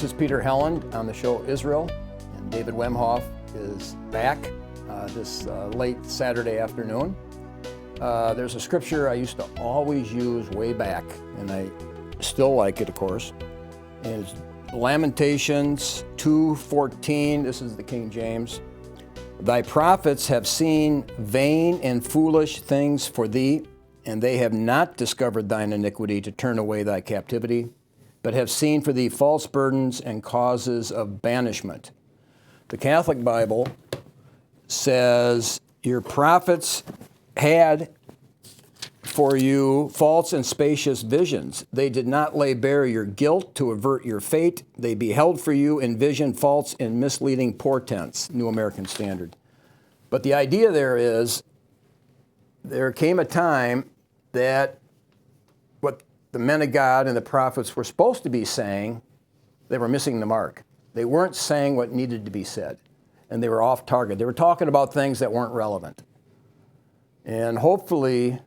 This is Peter Helland on the show Israel, and David Wemhoff is back this late Saturday afternoon. There's a scripture I used to always use way back, and I still like it, of course. And it's Lamentations 2:14. This is the King James. Thy prophets have seen vain and foolish things for thee, and they have not discovered thine iniquity to turn away thy captivity, but have seen for thee false burdens and causes of banishment. The Catholic Bible says your prophets had for you false and spacious visions. They did not lay bare your guilt to avert your fate. They beheld for you in vision false and misleading portents, New American Standard. But the idea there is, there came a time that what the men of God and the prophets were supposed to be saying, they were missing the mark. They weren't saying what needed to be said, and they were off target. They were talking about things that weren't relevant. And hopefully,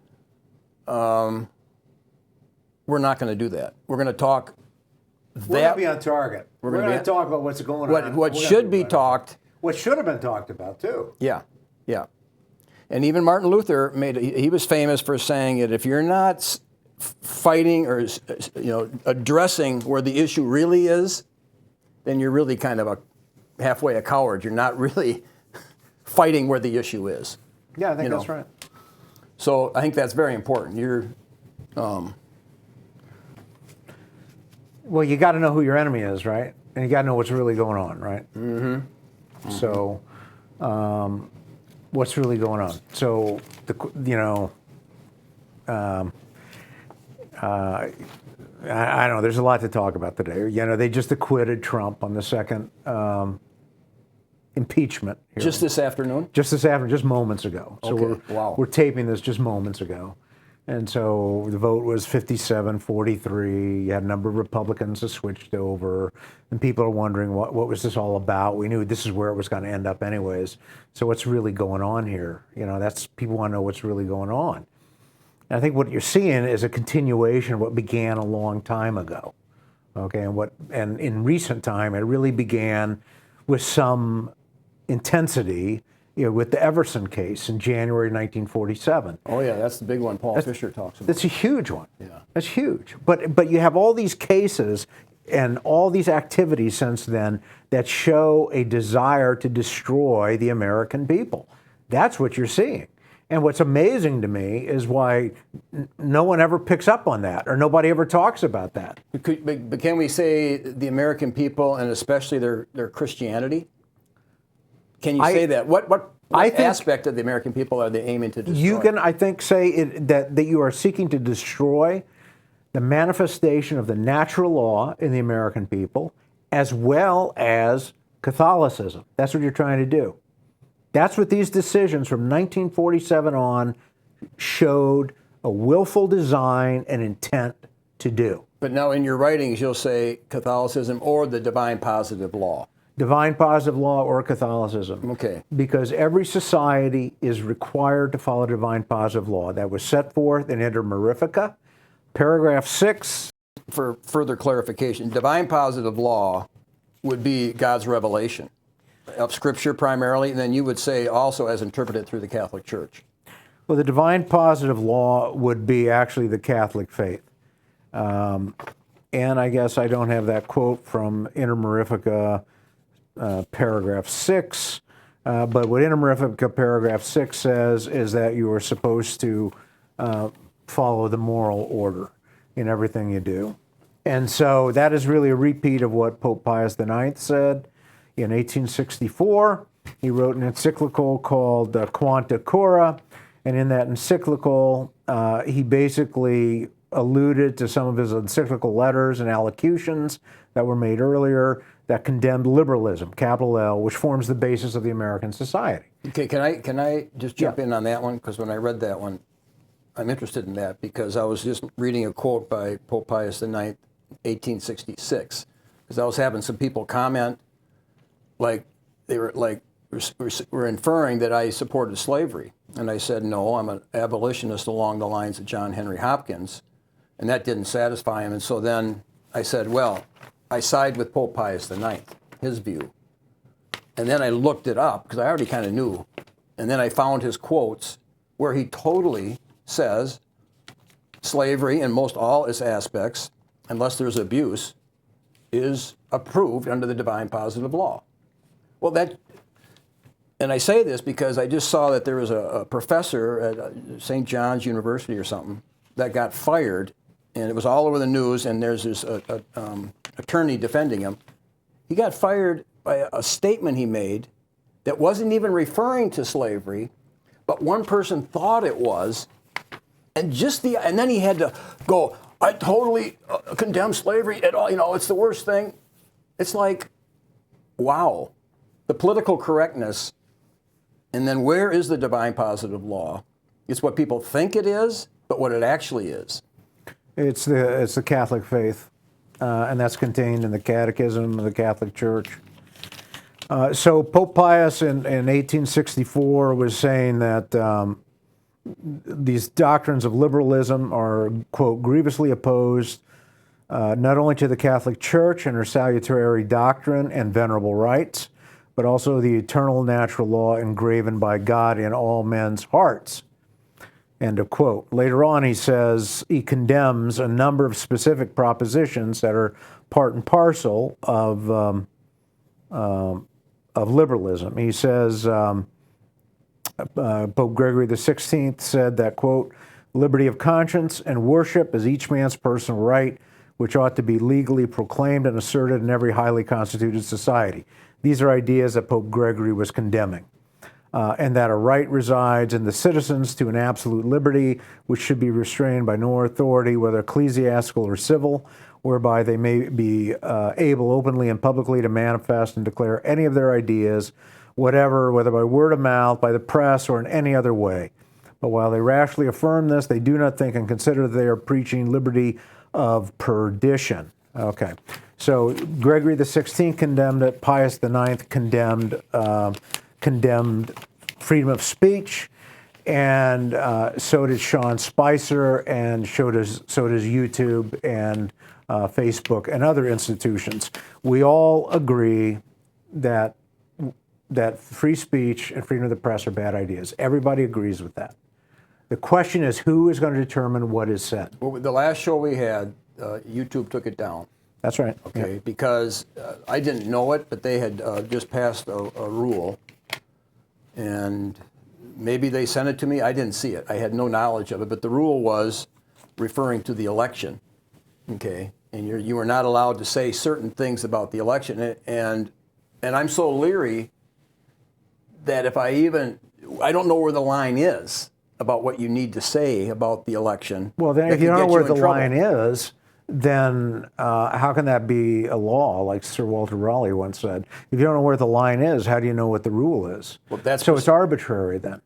we're not going to do that. We're going to talk that. We're going to be on target. We're going to talk about what's going on. What should be talked. What should have been talked about, too. Yeah, yeah. And even Martin Luther he was famous for saying that if you're not fighting or addressing where the issue really is, then you're really kind of halfway a coward. You're not really fighting where the issue is. Yeah, I think that's right. So I think that's very important. Well, you got to know who your enemy is, right? And you got to know what's really going on, right? Mm-hmm. So, what's really going on? So, I don't know. There's a lot to talk about today. They just acquitted Trump on the second impeachment hearing. Just this afternoon? Just this afternoon, just moments ago. So Okay. we're taping this just moments ago. And so the vote was 57-43. You had a number of Republicans that switched over. And people are wondering, what was this all about? We knew this is where it was going to end up anyways. So what's really going on here? People want to know what's really going on. And I think what you're seeing is a continuation of what began a long time ago. Okay, and in recent time, it really began with some intensity, with the Everson case in January 1947. Oh yeah, that's the big one Paul Fisher talks about. That's a huge one. Yeah. That's huge. But you have all these cases and all these activities since then that show a desire to destroy the American people. That's what you're seeing. And what's amazing to me is why no one ever picks up on that, or nobody ever talks about that. But can we say the American people, and especially their Christianity? Can you say that? What aspect of the American people are they aiming to destroy? You can, I think, say that you are seeking to destroy the manifestation of the natural law in the American people, as well as Catholicism. That's what you're trying to do. That's what these decisions from 1947 on showed a willful design and intent to do. But now in your writings, you'll say Catholicism or the divine positive law. Divine positive law or Catholicism. Okay. Because every society is required to follow divine positive law. That was set forth in Inter Mirifica, paragraph 6. For further clarification, divine positive law would be God's revelation of Scripture primarily, and then you would say also as interpreted through the Catholic Church. Well, the divine positive law would be actually the Catholic faith. And I guess I don't have that quote from Inter Mirifica, paragraph 6, but what Inter Mirifica paragraph 6 says is that you are supposed to follow the moral order in everything you do. And so that is really a repeat of what Pope Pius IX said in 1864. He wrote an encyclical called Quanta Cura, and in that encyclical, he basically alluded to some of his encyclical letters and allocutions that were made earlier that condemned liberalism, capital L, which forms the basis of the American society. Okay, can I just jump in on that one? Because when I read that one, I'm interested in that because I was just reading a quote by Pope Pius IX, 1866, because I was having some people comment like they were inferring that I supported slavery. And I said, no, I'm an abolitionist along the lines of John Henry Hopkins. And that didn't satisfy him. And so then I said, well, I side with Pope Pius IX, his view. And then I looked it up because I already kind of knew. And then I found his quotes where he totally says slavery in most all its aspects, unless there's abuse, is approved under the divine positive law. Well, and I say this because I just saw that there was a professor at St. John's University or something that got fired, and it was all over the news, and there's this attorney defending him. He got fired by a statement he made that wasn't even referring to slavery, but one person thought it was, and then he had to go, I totally condemn slavery at all, it's the worst thing. It's like, wow, the political correctness, and then where is the divine positive law? It's what people think it is, but what it actually is. It's the Catholic faith, and that's contained in the Catechism of the Catholic Church. So Pope Pius in 1864 was saying that these doctrines of liberalism are, quote, grievously opposed not only to the Catholic Church and her salutary doctrine and venerable rites, but also the eternal natural law engraven by God in all men's hearts. End of quote. Later on, he says he condemns a number of specific propositions that are part and parcel of liberalism. He says Pope Gregory XVI said that, quote, liberty of conscience and worship is each man's personal right, which ought to be legally proclaimed and asserted in every highly constituted society. These are ideas that Pope Gregory was condemning. And that a right resides in the citizens to an absolute liberty, which should be restrained by no authority, whether ecclesiastical or civil, whereby they may be able openly and publicly to manifest and declare any of their ideas, whatever, whether by word of mouth, by the press, or in any other way. But while they rashly affirm this, they do not think and consider that they are preaching liberty of perdition. Okay, so Gregory XVI condemned it. Pius IX condemned freedom of speech, and so did Sean Spicer, and so does YouTube and Facebook and other institutions. We all agree that free speech and freedom of the press are bad ideas. Everybody agrees with that. The question is, who is going to determine what is said? Well, the last show we had, YouTube took it down. That's right. Okay, yeah. Because I didn't know it, but they had just passed a rule, and maybe they sent it to me. I didn't see it. I had no knowledge of it, but the rule was referring to the election. Okay, and you were not allowed to say certain things about the election, and I'm so leery that if I don't know where the line is about what you need to say about the election. Well, then if you don't know where the line is, then how can that be a law, like Sir Walter Raleigh once said? If you don't know where the line is, how do you know what the rule is? Well, so it's arbitrary then.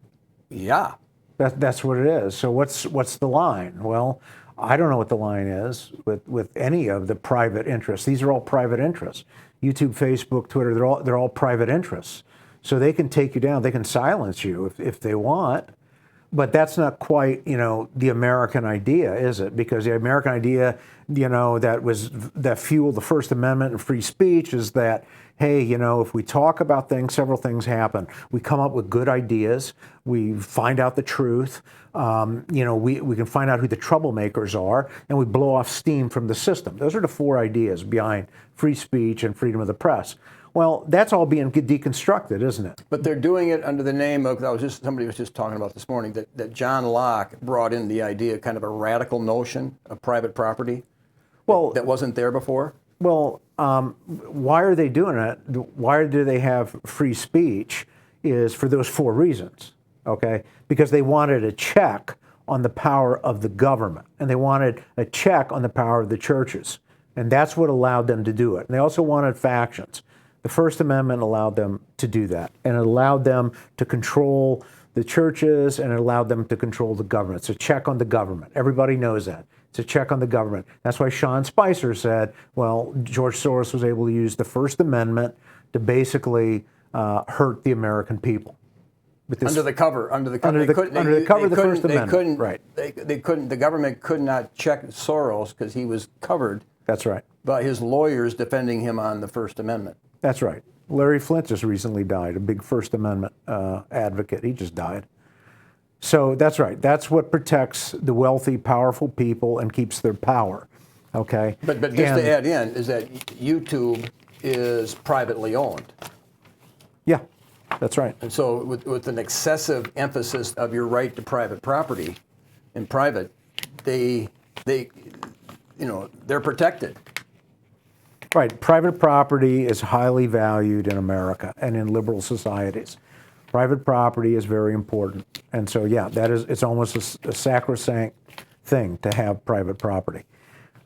Yeah. That's what it is. So what's the line? Well, I don't know what the line is with any of the private interests. These are all private interests. YouTube, Facebook, Twitter, they're all private interests. So they can take you down. They can silence you if they want. But that's not quite, the American idea, is it? Because the American idea, that fueled the First Amendment and free speech is that, hey, if we talk about things, several things happen. We come up with good ideas. We find out the truth. We can find out who the troublemakers are, and we blow off steam from the system. Those are the four ideas behind free speech and freedom of the press. Well, that's all being deconstructed, isn't it? But they're doing it under the name of, somebody was just talking about this morning, that John Locke brought in the idea, kind of a radical notion of private property that wasn't there before. Well, why are they doing it? Why do they have free speech? Is for those four reasons, okay? Because they wanted a check on the power of the government, and they wanted a check on the power of the churches, and that's what allowed them to do it. And they also wanted factions. The First Amendment allowed them to do that, and it allowed them to control the churches, and it allowed them to control the government. It's a check on the government. Everybody knows that. It's a check on the government. That's why Sean Spicer said, well, George Soros was able to use the First Amendment to basically hurt the American people. Under the cover of the First Amendment, right? The government could not check Soros because he was covered. That's right. by his lawyers defending him on the First Amendment. That's right. Larry Flint just recently died, a big First Amendment advocate. He just died. So that's right. That's what protects the wealthy, powerful people and keeps their power. Okay. But just to add in is that YouTube is privately owned. Yeah, that's right. And so with an excessive emphasis of your right to private property in private, they're protected. Right. Private property is highly valued in America and in liberal societies. Private property is very important. And so, yeah, it's almost a sacrosanct thing to have private property.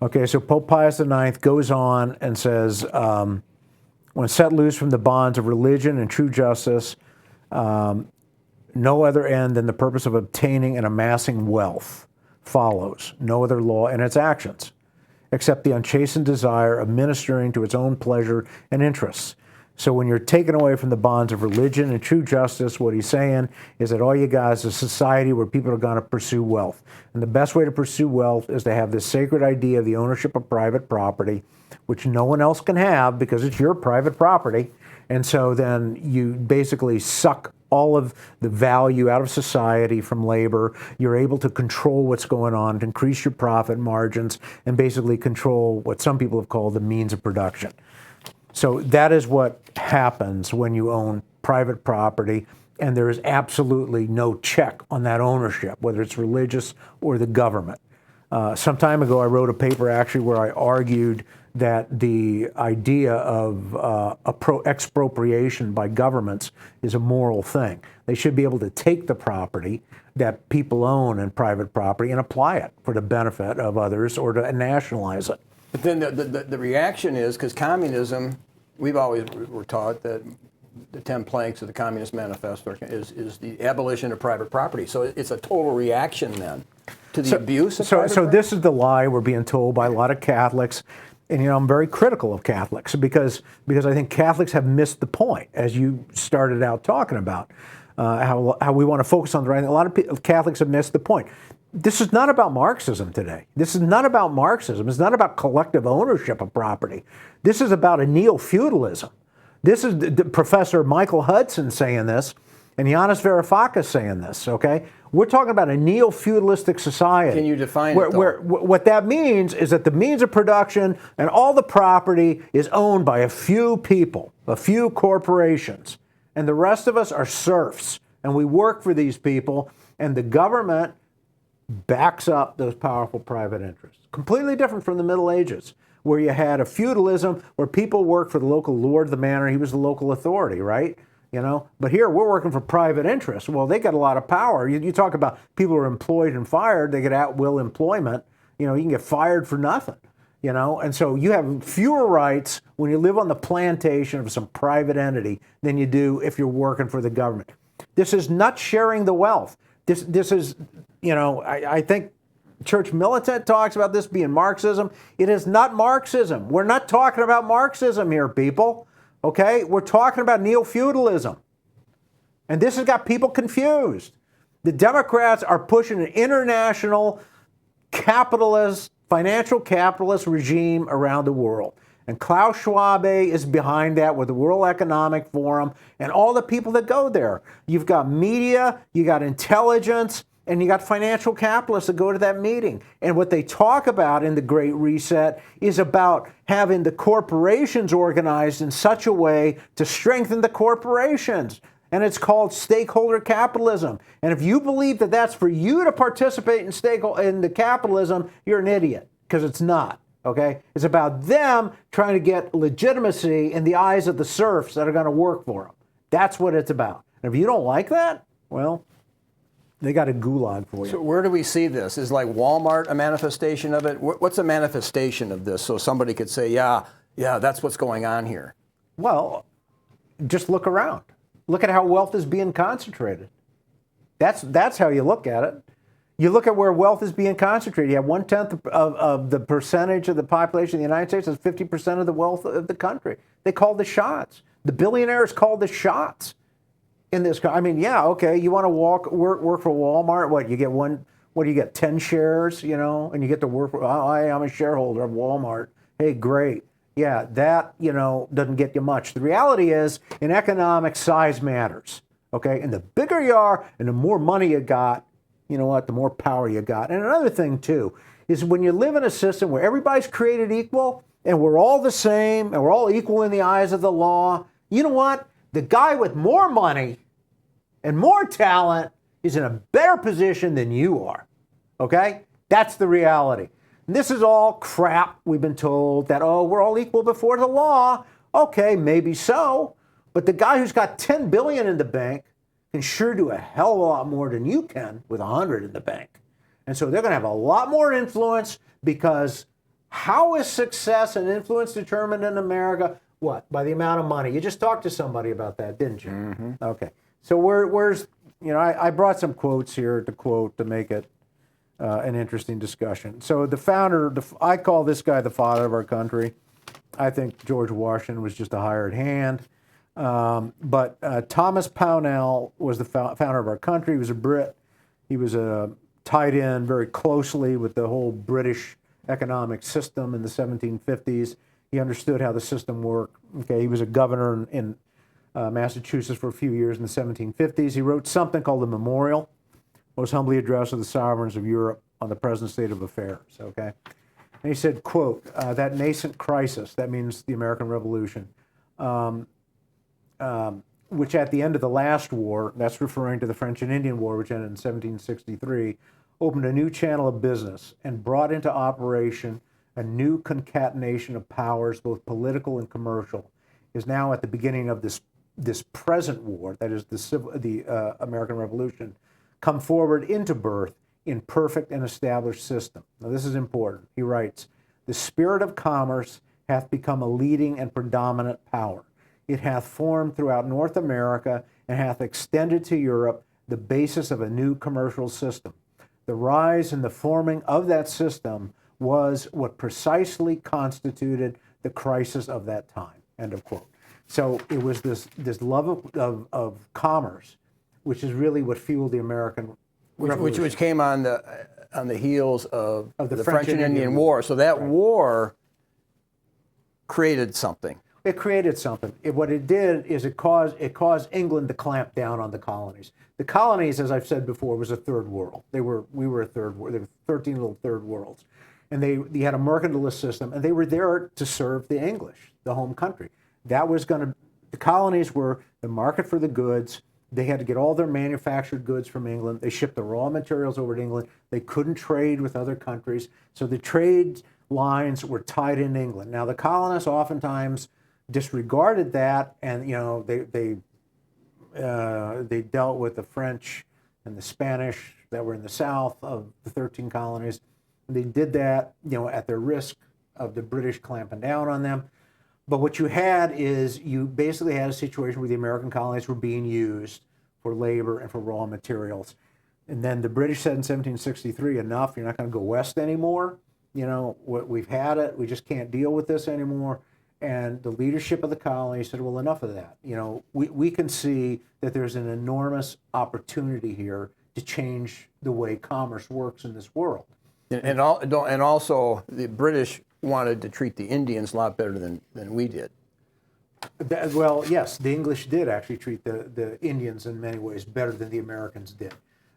Okay, so Pope Pius IX goes on and says, when set loose from the bonds of religion and true justice, no other end than the purpose of obtaining and amassing wealth follows, no other law in its actions, except the unchastened desire of ministering to its own pleasure and interests. So when you're taken away from the bonds of religion and true justice, what he's saying is that all you got is a society where people are going to pursue wealth. And the best way to pursue wealth is to have this sacred idea of the ownership of private property, which no one else can have because it's your private property. And so then you basically suck all of the value out of society from labor. You're able to control what's going on, to increase your profit margins, and basically control what some people have called the means of production. So that is what happens when you own private property, and there is absolutely no check on that ownership, whether it's religious or the government. Some time ago, I wrote a paper actually where I argued that the idea of expropriation by governments is a moral thing. They should be able to take the property that people own in private property and apply it for the benefit of others or to nationalize it. But then the reaction is, because communism, we've always were taught that the 10 planks of the Communist Manifesto is the abolition of private property. So it's a total reaction then to the abuse of private property? This is the lie we're being told by a lot of Catholics. And, I'm very critical of Catholics because I think Catholics have missed the point, as you started out talking about, how we want to focus on the right thing. A lot of Catholics have missed the point. This is not about Marxism today. This is not about Marxism. It's not about collective ownership of property. This is about a neo-feudalism. This is Professor Michael Hudson saying this, and Yanis Varoufakis saying this, okay? We're talking about a neo-feudalistic society. Can you define it, though? Where what that means is that the means of production and all the property is owned by a few people, a few corporations, and the rest of us are serfs, and we work for these people, and the government backs up those powerful private interests. Completely different from the Middle Ages, where you had a feudalism where people worked for the local lord of the manor. He was the local authority, right? But here we're working for private interests. Well, they got a lot of power. You talk about people who are employed and fired, they get at-will employment. You can get fired for nothing, and so you have fewer rights when you live on the plantation of some private entity than you do if you're working for the government. This is not sharing the wealth. This is, I think Church Militant talks about this being Marxism. It is not Marxism. We're not talking about Marxism here, people. Okay? We're talking about neo-feudalism. And this has got people confused. The Democrats are pushing an international capitalist, financial capitalist regime around the world. And Klaus Schwab is behind that with the World Economic Forum and all the people that go there. You've got media, you got intelligence, and you got financial capitalists that go to that meeting. And what they talk about in the Great Reset is about having the corporations organized in such a way to strengthen the corporations. And it's called stakeholder capitalism. And if you believe that that's for you to participate in the capitalism, you're an idiot, because it's not. Okay? It's about them trying to get legitimacy in the eyes of the serfs that are going to work for them. That's what it's about. And if you don't like that, well, they got a gulag for you. So where do we see this? Is like Walmart a manifestation of it? What's a manifestation of this? So somebody could say, yeah, that's what's going on here. Well, just look around. Look at how wealth is being concentrated. That's how you look at it. You look at where wealth is being concentrated. You have 1/10 of the percentage of the population of the United States is 50% of the wealth of the country. They call the shots. The billionaires call the shots in this. I mean, yeah, okay. You want to work for Walmart? What you get What do you get? 10 shares, and you get to work for. I'm a shareholder of Walmart, hey, great. Yeah, that, doesn't get you much. The reality is, in economics, size matters, okay? And the bigger you are and the more money you got, you know what, the more power you got. And another thing, too, is when you live in a system where everybody's created equal and we're all the same and we're all equal in the eyes of the law, you know what? The guy with more money and more talent is in a better position than you are, okay? That's the reality. And this is all crap. We've been told that, oh, we're all equal before the law. Okay, maybe so. But the guy who's got $10 billion in the bank can sure do a hell of a lot more than you can with 100 in the bank. And so they're going to have a lot more influence, because how is success and influence determined in America? What? By the amount of money. You just talked to somebody about that, didn't you? Mm-hmm. Okay. So where's, I brought some quotes here to quote to make it an interesting discussion. So the founder, I call this guy the father of our country. I think George Washington was just a hired hand. But Thomas Pownall was the founder of our country. He was a Brit. He was tied in very closely with the whole British economic system in the 1750s. He understood how the system worked. Okay, he was a governor in Massachusetts for a few years in the 1750s. He wrote something called the Memorial, most humbly addressed to the sovereigns of Europe on the present state of affairs. Okay, and he said, quote, that nascent crisis, that means the American Revolution, which at the end of the last war, that's referring to the French and Indian War, which ended in 1763, opened a new channel of business and brought into operation a new concatenation of powers, both political and commercial, is now at the beginning of this present war, that is the American Revolution, come forward into birth in perfect and established system. Now this is important. He writes, the spirit of commerce hath become a leading and predominant power. It hath formed throughout North America and hath extended to Europe the basis of a new commercial system. The rise and the forming of that system was what precisely constituted the crisis of that time, end of quote. So it was this love of commerce, which is really what fueled the American Revolution. Which came on the heels of the French and Indian War. So that war created something. It created something. What it did is it caused England to clamp down on the colonies. The colonies, as I've said before, was a third world. We were a third world. There were 13 little third worlds. And they had a mercantilist system, and they were there to serve the English, the home country. The colonies were the market for the goods. They had to get all their manufactured goods from England. They shipped the raw materials over to England. They couldn't trade with other countries. So the trade lines were tied in England. Now, the colonists oftentimes disregarded that, and they dealt with the French and the Spanish that were in the south of the 13 colonies. They did that, at the risk of the British clamping down on them. But what you had is you basically had a situation where the American colonies were being used for labor and for raw materials. And then the British said in 1763, enough, you're not going to go west anymore. We've had it. We just can't deal with this anymore. And the leadership of the colony said, well, enough of that. We can see that there's an enormous opportunity here to change the way commerce works in this world. And also, the British wanted to treat the Indians a lot better than we did. Well, yes, the English did actually treat the Indians in many ways better than the Americans did,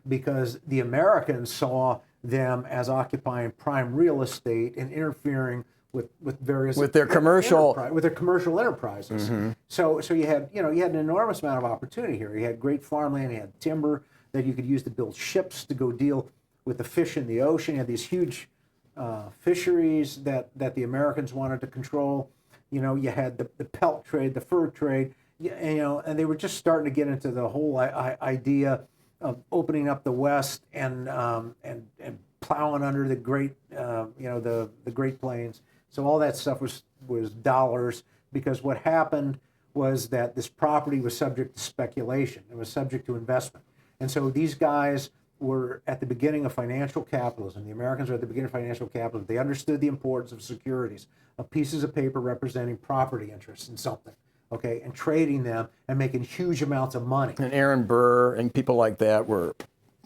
because the Americans saw them as occupying prime real estate and interfering with various their commercial enterprises. Mm-hmm. So you had an enormous amount of opportunity here. You had great farmland, you had timber that you could use to build ships to go deal with the fish in the ocean. You had these huge fisheries that the Americans wanted to control. You had the pelt trade, the fur trade, and they were just starting to get into the whole idea of opening up the West and plowing under the great, the Great Plains. So all that stuff was dollars, because what happened was that this property was subject to speculation. It was subject to investment. And so these guys were at the beginning of financial capitalism. The Americans were at the beginning of financial capitalism. They understood the importance of securities, of pieces of paper representing property interests in something, okay, and trading them and making huge amounts of money. And Aaron Burr and people like that were,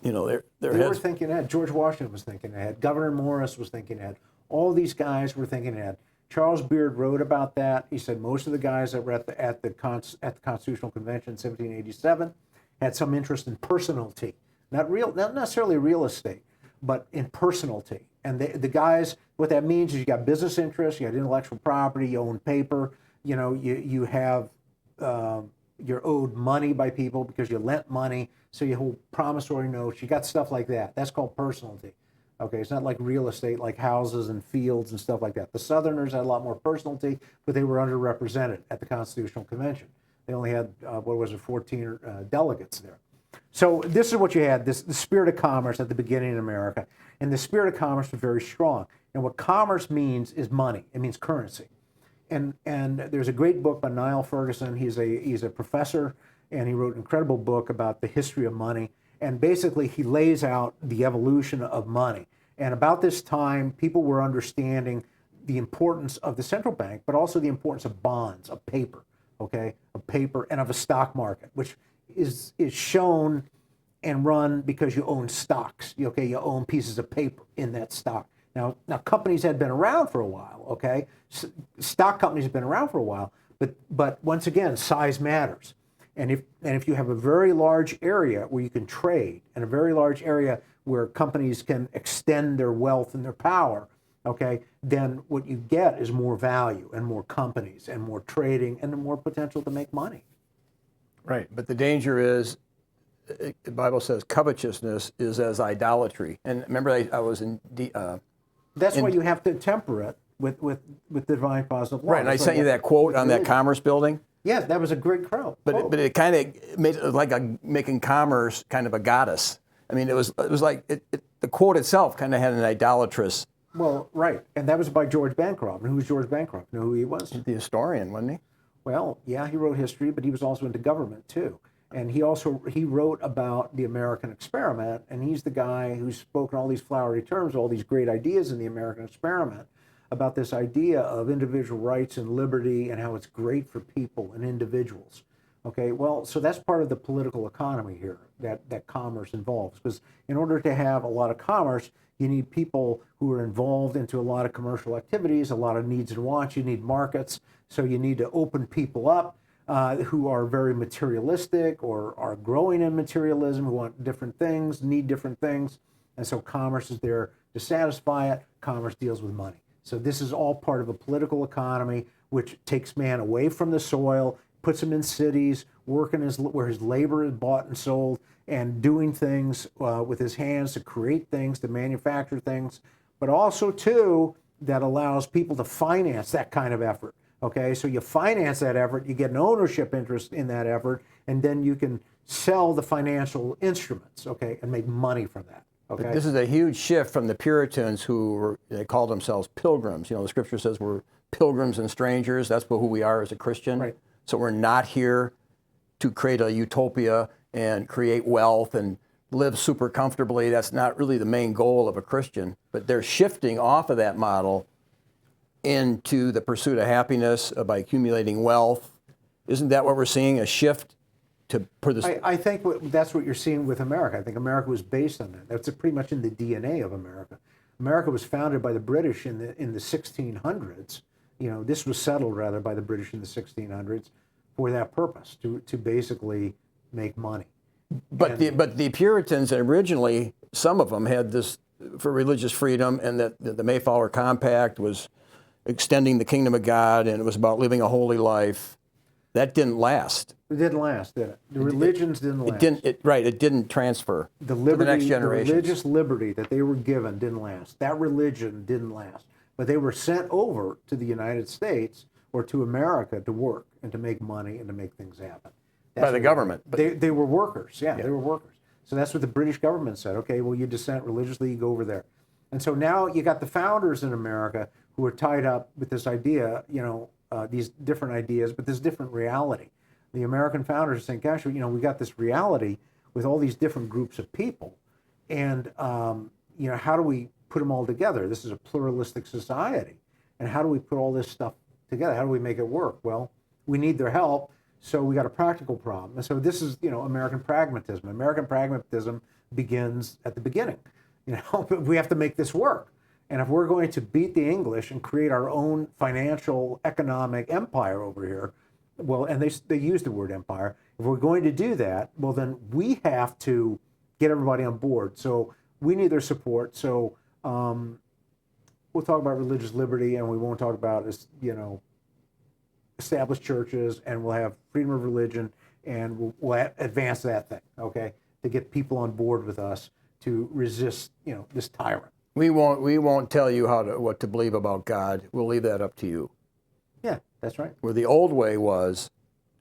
they were thinking ahead. George Washington was thinking ahead. Governor Morris was thinking ahead. All these guys were thinking ahead. Charles Beard wrote about that. He said most of the guys that were at the Constitutional Convention in 1787 had some interest in personalty, not necessarily real estate, but in personalty. And the guys, what that means is you got business interests, you got intellectual property, you own paper, you have you're owed money by people because you lent money, so you hold promissory notes, you got stuff like that. That's called personalty. Okay, it's not like real estate, like houses and fields and stuff like that. The Southerners had a lot more personalty, but they were underrepresented at the Constitutional Convention. They only had, 14 delegates there. So this is what you had, the spirit of commerce at the beginning in America. And the spirit of commerce was very strong. And what commerce means is money. It means currency. And there's a great book by Niall Ferguson. He's a professor, and he wrote an incredible book about the history of money. And basically, he lays out the evolution of money. And about this time, people were understanding the importance of the central bank, but also the importance of bonds, of paper, okay, of paper and of a stock market, which is shown and run because you own stocks. Okay, you own pieces of paper in that stock. Now companies had been around for a while. Okay, stock companies have been around for a while, but once again, size matters. And if you have a very large area where you can trade, and a very large area where companies can extend their wealth and their power, okay, then what you get is more value and more companies and more trading and more potential to make money. Right, but the danger is, the Bible says covetousness is as idolatry. And remember, I was in... That's why you have to temper it with divine positive law. Right, and I sent you that quote on that commerce building. Yeah, that was a great quote. But it kind of made it like making commerce kind of a goddess. I mean, it was like the quote itself kind of had an idolatrous. Well, right, and that was by George Bancroft. And who was George Bancroft? You know who he was? The historian, wasn't he? Well, yeah, he wrote history, but he was also into government too. And he wrote about the American experiment, and he's the guy who's spoken all these flowery terms, all these great ideas in the American experiment, about this idea of individual rights and liberty and how it's great for people and individuals. Okay, well, so that's part of the political economy here that commerce involves, because in order to have a lot of commerce, you need people who are involved into a lot of commercial activities, a lot of needs and wants. You need markets, so you need to open people up who are very materialistic or are growing in materialism, who want different things, need different things, and so commerce is there to satisfy it. Commerce deals with money. So this is all part of a political economy which takes man away from the soil, puts him in cities, working where his labor is bought and sold, and doing things with his hands to create things, to manufacture things, but also, too, that allows people to finance that kind of effort. Okay, so you finance that effort, you get an ownership interest in that effort, and then you can sell the financial instruments, okay, and make money from that. Okay. But this is a huge shift from the Puritans they called themselves pilgrims. You know, the scripture says we're pilgrims and strangers. That's who we are as a Christian. Right. So we're not here to create a utopia and create wealth and live super comfortably. That's not really the main goal of a Christian. But they're shifting off of that model into the pursuit of happiness by accumulating wealth. Isn't that what we're seeing, a shift for this? I think that's what you're seeing with America. I think America was based on that. That's pretty much in the DNA of America. America was founded by the British in the 1600s. You know, this was settled rather by the British in the 1600s for that purpose, to basically make money. But the Puritans originally, some of them had this for religious freedom, and that the Mayflower Compact was extending the kingdom of God, and it was about living a holy life. That didn't last. It didn't last, did it? The religions didn't last. It didn't transfer to the next generation. The religious liberty that they were given didn't last. That religion didn't last. But they were sent over to the United States or to America to work and to make money and to make things happen. By the government. They were workers, yeah, they were workers. So that's what the British government said. Okay, well, you dissent religiously, you go over there. And so now you got the founders in America who are tied up with this idea, these different ideas, but this different reality. The American founders are saying, gosh, we got this reality with all these different groups of people. And, how do we put them all together? This is a pluralistic society. And how do we put all this stuff together? How do we make it work? Well, we need their help. So we got a practical problem. And so this is, American pragmatism. American pragmatism begins at the beginning. We have to make this work. And if we're going to beat the English and create our own financial, economic empire over here, well, and they use the word empire, if we're going to do that, well, then we have to get everybody on board. So we need their support. So we'll talk about religious liberty, and we won't talk about, established churches, and we'll have freedom of religion, and we'll advance that thing, okay, to get people on board with us to resist, this tyrant. We won't tell you what to believe about God. We'll leave that up to you. Yeah, that's right. Where the old way was,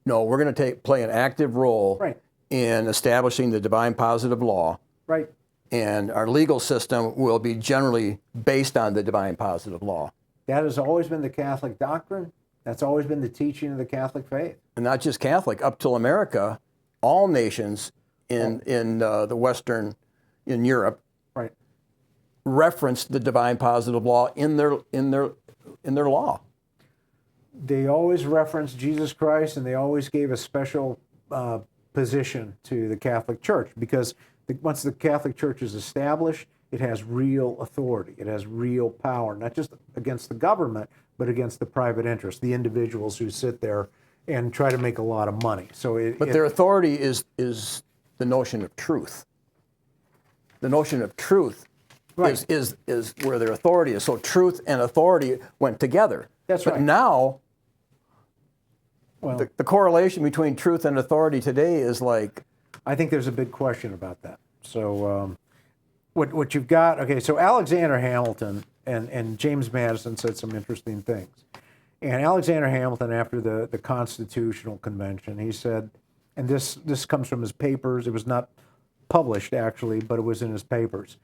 no, we're going to play an active role in establishing the divine positive law. Right. And our legal system will be generally based on the divine positive law. That has always been the Catholic doctrine. That's always been the teaching of the Catholic faith. And not just Catholic, up till America, all nations in the Western, in Europe, referenced the divine positive law in their law. They always referenced Jesus Christ, and they always gave a special position to the Catholic Church, because once the Catholic Church is established, it has real authority. It has real power, not just against the government, but against the private interest, the individuals who sit there and try to make a lot of money. But their authority is the notion of truth. The notion of truth is where their authority is. So truth and authority went together. That's right. But now, the correlation between truth and authority today is like... I think there's a big question about that. So what you've got, okay, so Alexander Hamilton and James Madison said some interesting things. And Alexander Hamilton, after the Constitutional Convention, he said, and this comes from his papers, it was not published actually, but it was in his papers.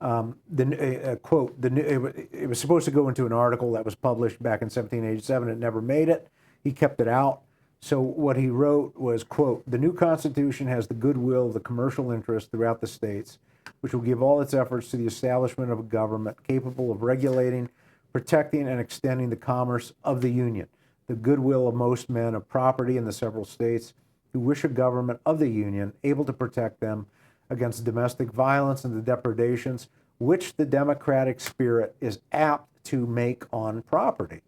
Quote, it was supposed to go into an article that was published back in 1787. It never made it. He kept it out. So what he wrote was, quote, "The new Constitution has the goodwill of the commercial interest throughout the states, which will give all its efforts to the establishment of a government capable of regulating, protecting, and extending the commerce of the Union. The goodwill of most men of property in the several states who wish a government of the Union able to protect them against domestic violence and the depredations which the democratic spirit is apt to make on property.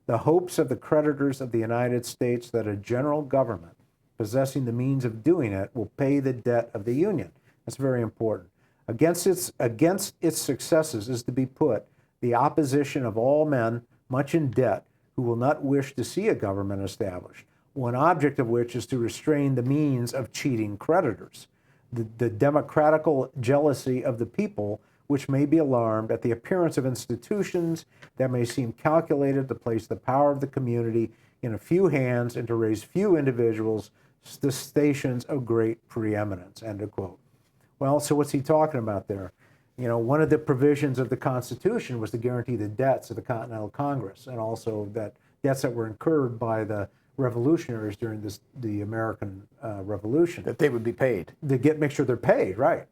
The hopes of the creditors of the United States that a general government possessing the means of doing it will pay the debt of the Union." That's very important. Against its successes is to be put the opposition of all men much in debt who will not wish to see a government established, one object of which is to restrain the means of cheating creditors. The democratical jealousy of the people, which may be alarmed at the appearance of institutions that may seem calculated to place the power of the community in a few hands and to raise few individuals to stations of great preeminence, end of quote. Well, so what's he talking about there? One of the provisions of the Constitution was to guarantee the debts of the Continental Congress, and also that debts that were incurred by the revolutionaries during the American Revolution. That they would be paid. Make sure they're paid, right.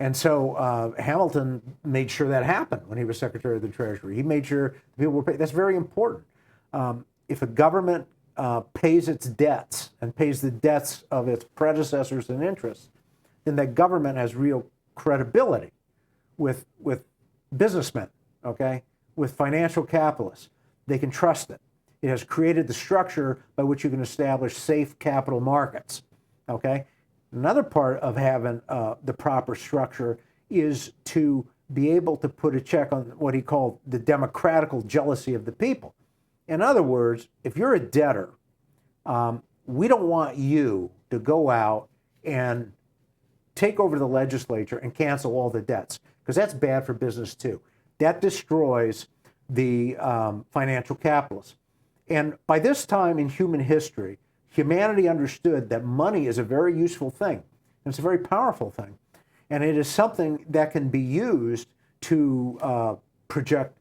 And so Hamilton made sure that happened when he was Secretary of the Treasury. He made sure people were paid. That's very important. If a government pays its debts and pays the debts of its predecessors and interests, then that government has real credibility with businessmen, okay, with financial capitalists. They can trust it. It has created the structure by which you can establish safe capital markets, okay? Another part of having the proper structure is to be able to put a check on what he called the democratical jealousy of the people. In other words, if you're a debtor, we don't want you to go out and take over the legislature and cancel all the debts, because that's bad for business too. That destroys the financial capitalists. And by this time in human history, humanity understood that money is a very useful thing. And it's a very powerful thing. And it is something that can be used to project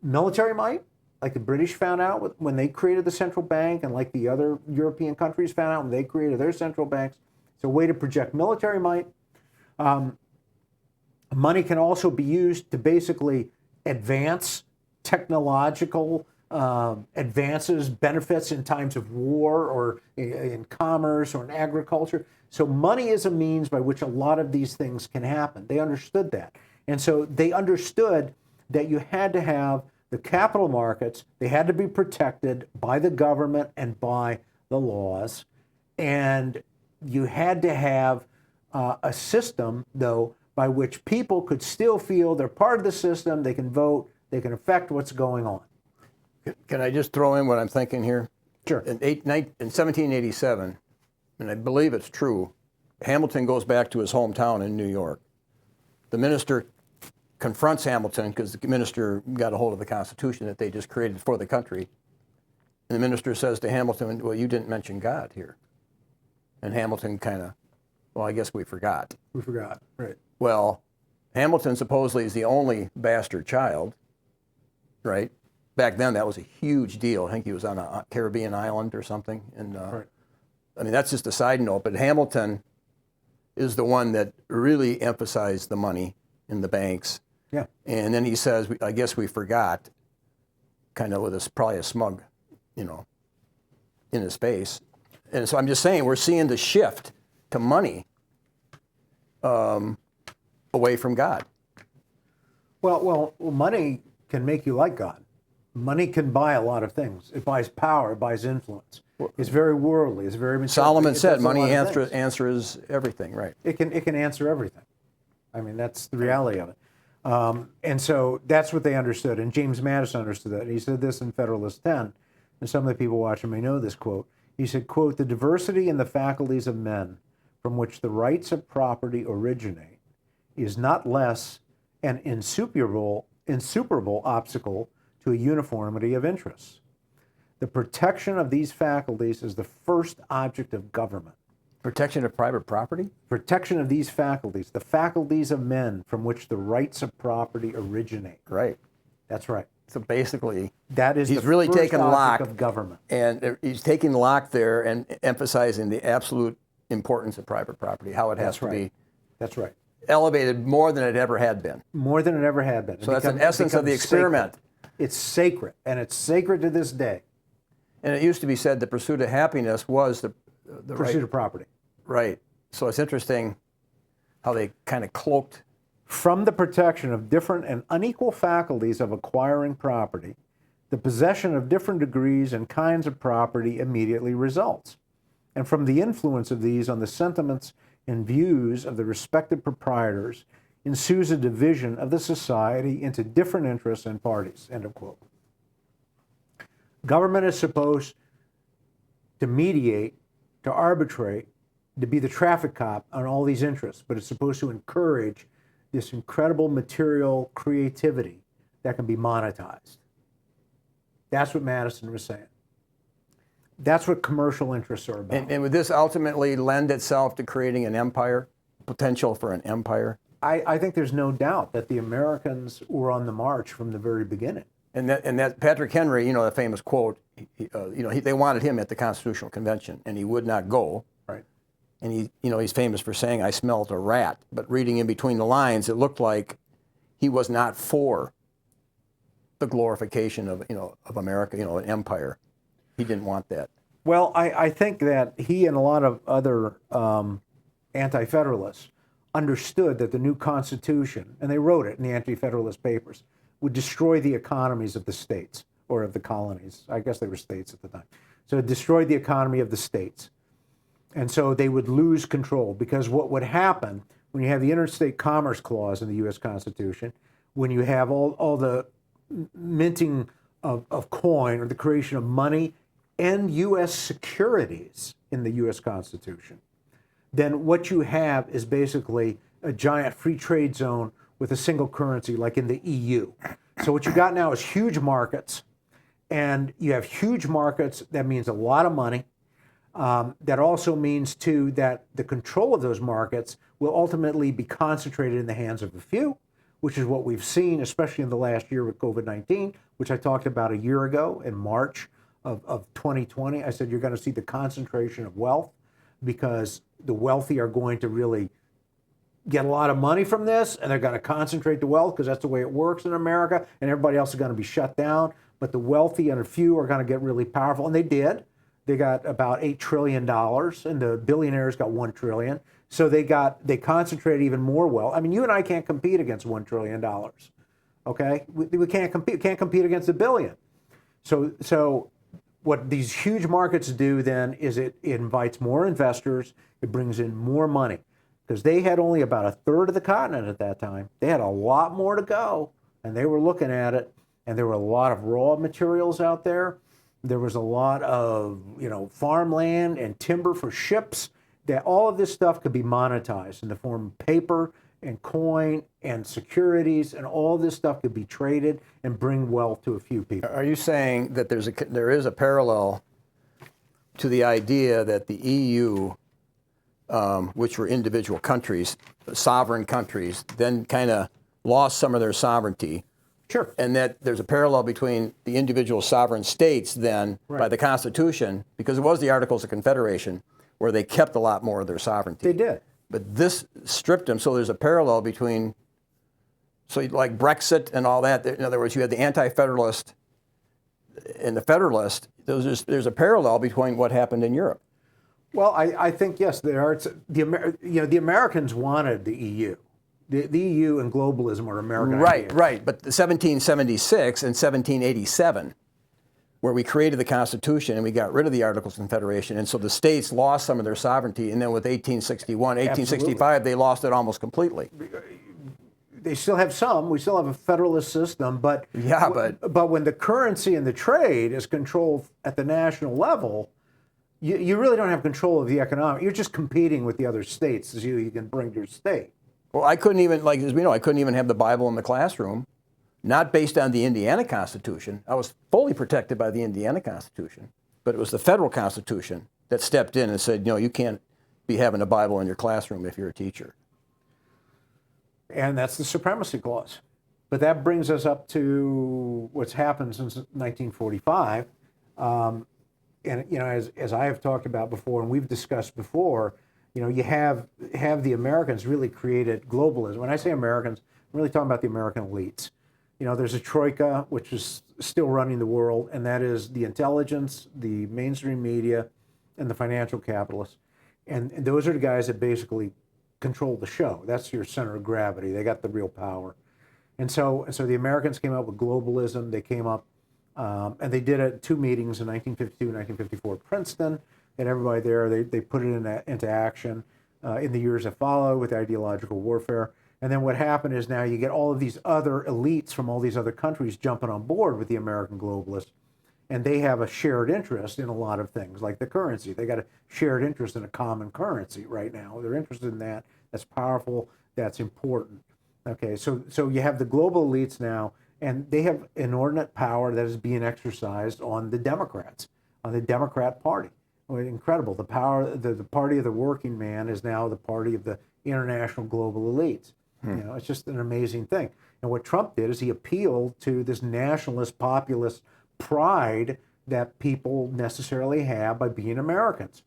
military might, like the British found out when they created the central bank, and like the other European countries found out when they created their central banks. It's a way to project military might. Money can also be used to basically advance technological advances, benefits in times of war or in commerce or in agriculture. So money is a means by which a lot of these things can happen. They understood that. And so they understood that you had to have the capital markets, they had to be protected by the government and by the laws, and you had to have a system, though, by which people could still feel they're part of the system, they can vote, they can affect what's going on. Can I just throw in what I'm thinking here? Sure. In 1787, and I believe it's true, Hamilton goes back to his hometown in New York. The minister confronts Hamilton because the minister got a hold of the Constitution that they just created for the country. And the minister says to Hamilton, well, you didn't mention God here. And Hamilton kind of, well, I guess we forgot. We forgot, right. Well, Hamilton supposedly is the only bastard child, right? Back then, that was a huge deal. I think he was on a Caribbean island or something. And Right. I mean, that's just a side note, but Hamilton is the one that really emphasized the money in the banks. Yeah. And then he says, I guess we forgot, kind of with probably a smug, in his face. And so I'm just saying, we're seeing the shift to money away from God. Well, money can make you like God. Money can buy a lot of things. It buys power, it buys influence. It's very worldly, it's very material. Solomon said, does a money lot of things. answers everything, right? It can answer everything. I mean, that's the reality of it. And so that's what they understood. And James Madison understood that. He said this in Federalist 10, and some of the people watching may know this quote. He said, quote, "The diversity in the faculties of men from which the rights of property originate is not less an insuperable obstacle to a uniformity of interests. The protection of these faculties is the first object of government." Protection of private property? Protection of these faculties, the faculties of men from which the rights of property originate. Right. That's right. So basically, That is he's the really first taking object Locke of government. And he's taking Locke there and emphasizing the absolute importance of private property, how it has to be That's right. elevated more than it ever had been. More than it ever had been. So that's an essence of the experiment. It's sacred, and it's sacred to this day. And it used to be said the pursuit of happiness was the Pursuit right. of property. Right. So it's interesting how they kind of cloaked. From the protection of different and unequal faculties of acquiring property, the possession of different degrees and kinds of property immediately results. And from the influence of these on the sentiments and views of the respective proprietors ensues a division of the society into different interests and parties. End of quote. Government is supposed to mediate, to arbitrate, to be the traffic cop on all these interests, but it's supposed to encourage this incredible material creativity that can be monetized. That's what Madison was saying. That's what commercial interests are about. And would this ultimately lend itself to creating an empire, potential for an empire? I think there's no doubt that the Americans were on the march from the very beginning. And that Patrick Henry, the famous quote, they wanted him at the Constitutional Convention, and he would not go. Right. And he's famous for saying, "I smelled a rat." But reading in between the lines, it looked like he was not for the glorification of America, an empire. He didn't want that. Well, I think that he and a lot of other anti-federalists understood that the new Constitution, and they wrote it in the Anti-Federalist Papers, would destroy the economies of the states, or of the colonies. I guess they were states at the time. So it destroyed the economy of the states. And so they would lose control, because what would happen when you have the Interstate Commerce Clause in the U.S. Constitution, when you have all the minting of coin, or the creation of money and U.S. securities in the U.S. Constitution, then what you have is basically a giant free trade zone with a single currency, like in the EU. So what you got now is huge markets, and you have huge markets. That means a lot of money. That also means, too, that the control of those markets will ultimately be concentrated in the hands of a few, which is what we've seen, especially in the last year with COVID-19, which I talked about a year ago in March of 2020. I said you're going to see the concentration of wealth, because the wealthy are going to really get a lot of money from this, and they're going to concentrate the wealth, because that's the way it works in America, and everybody else is going to be shut down. But the wealthy and a few are going to get really powerful, and they did. They got about $8 trillion, and the billionaires got $1 trillion. So they concentrated even more wealth. I mean, you and I can't compete against $1 trillion. Okay, we can't compete against a billion. So what these huge markets do then is it invites more investors. It brings in more money because they had only about a third of the continent at that time. They had a lot more to go, and they were looking at it. And there were a lot of raw materials out there. There was a lot of, farmland and timber for ships. That all of this stuff could be monetized in the form of paper and coin and securities, and all this stuff could be traded and bring wealth to a few people. Are you saying that there is a parallel to the idea that the EU, which were individual countries, sovereign countries, then kind of lost some of their sovereignty? Sure. And that there's a parallel between the individual sovereign states then by the Constitution, because it was the Articles of Confederation, where they kept a lot more of their sovereignty. They did. But this stripped them, so there's a parallel between, so like Brexit and all that. In other words, you had the anti-federalist and the federalist. There's a parallel between what happened in Europe. Well, I think, yes, there are. The Americans wanted the EU. The EU and globalism are American ideas. Right. But the 1776 and 1787, where we created the Constitution and we got rid of the Articles of Confederation, and so the states lost some of their sovereignty, and then with 1861, 1865, they lost it almost completely. They still have some. We still have a federalist system, but when the currency and the trade is controlled at the national level, you really don't have control of the economic. You're just competing with the other states as you can bring to your state. Well, I couldn't even, as we know, I couldn't even have the Bible in the classroom, not based on the Indiana Constitution. I was fully protected by the Indiana Constitution, but it was the federal Constitution that stepped in and said, you can't be having a Bible in your classroom if you're a teacher. And that's the Supremacy Clause. But that brings us up to what's happened since 1945. And, as I have talked about before and we've discussed before, you have the Americans really created globalism. When I say Americans, I'm really talking about the American elites. There's a troika, which is still running the world, and that is the intelligence, the mainstream media, and the financial capitalists. And those are the guys that basically control the show. That's your center of gravity. They got the real power. And so the Americans came up with globalism. They came up, and they did it at 2 meetings in 1952 and 1954 at Princeton. And everybody there, they put it into action in the years that followed with ideological warfare. And then what happened is now you get all of these other elites from all these other countries jumping on board with the American globalists. And they have a shared interest in a lot of things, like the currency. They got a shared interest in a common currency right now. They're interested in that. That's powerful. That's important. Okay, so you have the global elites now, and they have inordinate power that is being exercised on the Democrats, on the Democrat Party. Incredible. The power, the party of the working man is now the party of the international global elites. It's just an amazing thing. And what Trump did is he appealed to this nationalist, populist pride that people necessarily have by being Americans.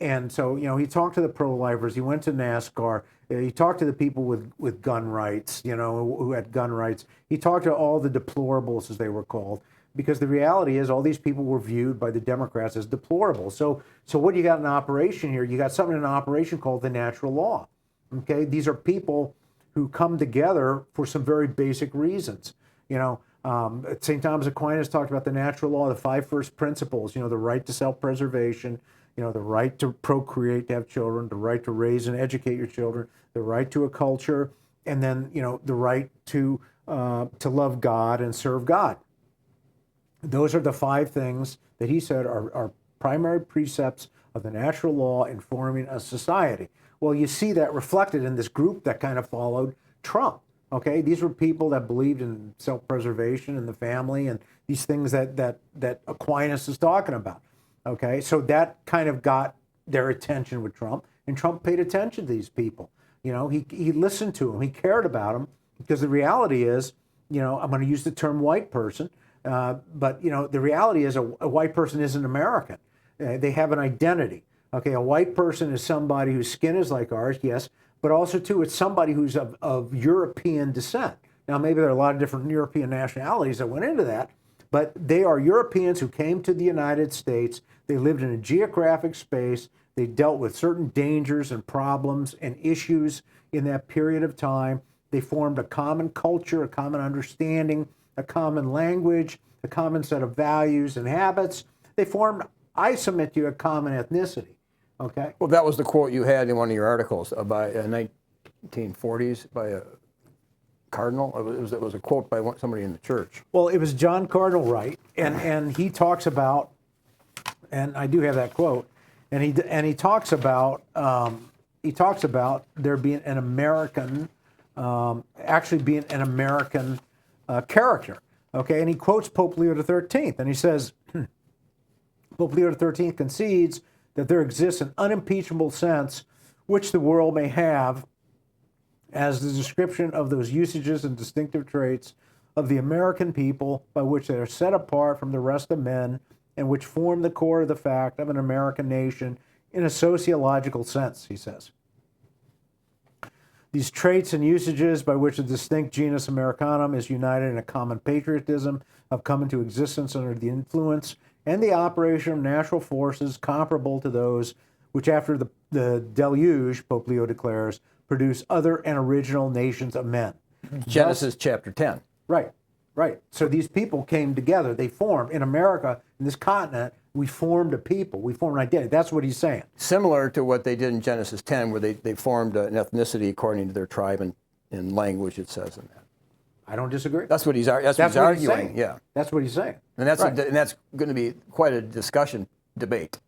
And so, he talked to the pro-lifers, he went to NASCAR, he talked to the people with gun rights, who had gun rights. He talked to all the deplorables, as they were called. Because the reality is all these people were viewed by the Democrats as deplorable. So what do you got in operation here? You got something in operation called the natural law. Okay, these are people who come together for some very basic reasons. St. Thomas Aquinas talked about the natural law, the 5 first principles, the right to self-preservation, the right to procreate, to have children, the right to raise and educate your children, the right to a culture, and then, the right to love God and serve God. Those are the 5 things that he said are primary precepts of the natural law informing a society. Well, you see that reflected in this group that kind of followed Trump. Okay, these were people that believed in self-preservation and the family and these things that Aquinas is talking about. Okay, so that kind of got their attention with Trump, and Trump paid attention to these people. He listened to them, he cared about them, because the reality is, I'm going to use the term white person. But the reality is a white person isn't American. They have an identity. Okay, a white person is somebody whose skin is like ours, yes, but also, too, it's somebody who's of European descent. Now, maybe there are a lot of different European nationalities that went into that, but they are Europeans who came to the United States. They lived in a geographic space. They dealt with certain dangers and problems and issues in that period of time. They formed a common culture, a common understanding, a common language, a common set of values and habits. They formed, I submit to you, a common ethnicity. Okay? Well, that was the quote you had in one of your articles by 1940s by a cardinal. It was a quote by somebody in the church. Well, it was John Cardinal Wright, and he talks about, and I do have that quote, and he talks about there being an American, actually being an American character. Okay, and he quotes Pope Leo XIII, and he says, Pope Leo XIII concedes that there exists an unimpeachable sense which the world may have as the description of those usages and distinctive traits of the American people by which they are set apart from the rest of men and which form the core of the fact of an American nation in a sociological sense, he says. These traits and usages by which the distinct genus Americanum is united in a common patriotism have come into existence under the influence and the operation of natural forces comparable to those which after the deluge, Pope Leo declares, produce other and original nations of men. Genesis chapter 10. Right, right. So these people came together. They formed, in America, in this continent, we formed a people. We formed an identity. That's what he's saying. Similar to what they did in Genesis 10, where they formed an ethnicity according to their tribe and language, it says in that. I don't disagree. That's what he's arguing. Yeah. That's what he's saying. And that's going to be quite a debate.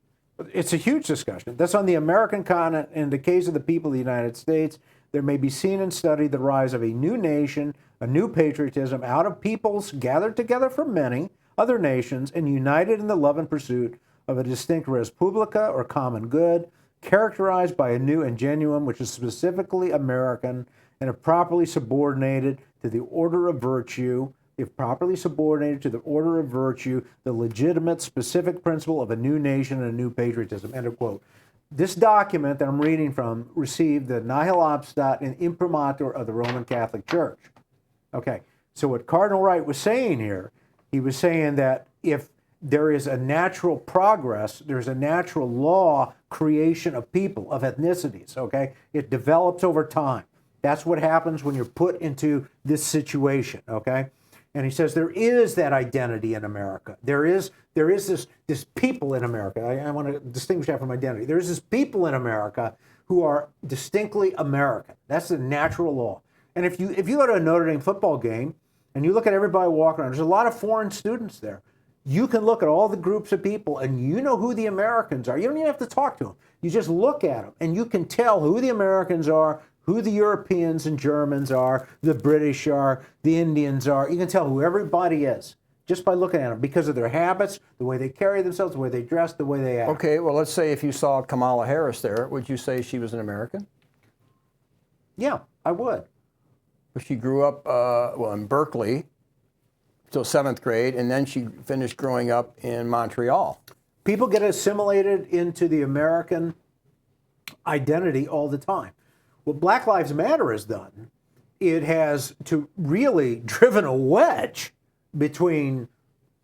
It's a huge discussion. That's on the American continent. In the case of the people of the United States, there may be seen and studied the rise of a new nation, a new patriotism out of peoples gathered together from many other nations and united in the love and pursuit of a distinct res publica or common good, characterized by a new and genuine which is specifically American and if properly subordinated to the order of virtue, the legitimate, specific principle of a new nation and a new patriotism, end of quote. This document that I'm reading from received the nihil obstat in imprimatur of the Roman Catholic Church. Okay, so what Cardinal Wright was saying here, he was saying that if there is a natural progress, there's a natural law creation of people, of ethnicities, okay? It develops over time. That's what happens when you're put into this situation, okay? And he says there is that identity in America. There is this people in America. I want to distinguish that from identity. There is this people in America who are distinctly American. That's the natural law. And if you go to a Notre Dame football game and you look at everybody walking around, there's a lot of foreign students there. You can look at all the groups of people and you know who the Americans are. You don't even have to talk to them. You just look at them and you can tell who the Americans are, who the Europeans and Germans are, the British are, the Indians are. You can tell who everybody is just by looking at them because of their habits, the way they carry themselves, the way they dress, the way they act. Okay, well, let's say if you saw Kamala Harris there, would you say she was an American? Yeah, I would. She grew up, in Berkeley till 7th grade, and then she finished growing up in Montreal. People get assimilated into the American identity all the time. What Black Lives Matter has done, it has really driven a wedge between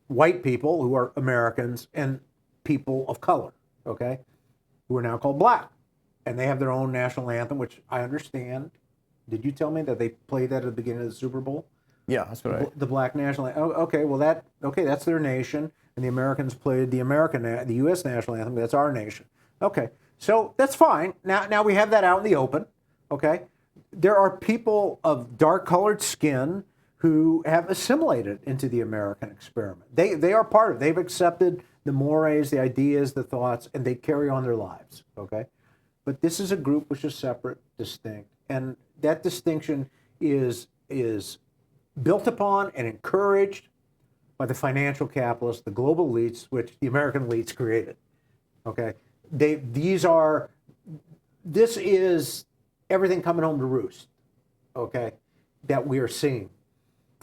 white people who are Americans and people of color, okay, who are now called black. And they have their own national anthem, which I understand. Did you tell me that they played that at the beginning of the Super Bowl? Yeah, that's what the black national anthem. Oh, okay, well that's their nation, and the Americans played the U.S. national anthem. That's our nation. Okay, so that's fine. Now we have that out in the open. Okay, there are people of dark-colored skin who have assimilated into the American experiment. They are part of it. They've accepted the mores, the ideas, the thoughts, and they carry on their lives. Okay, but this is a group which is separate, distinct, and that distinction is built upon and encouraged by the financial capitalists, the global elites, which the American elites created. Okay, this is everything coming home to roost, okay, that we are seeing.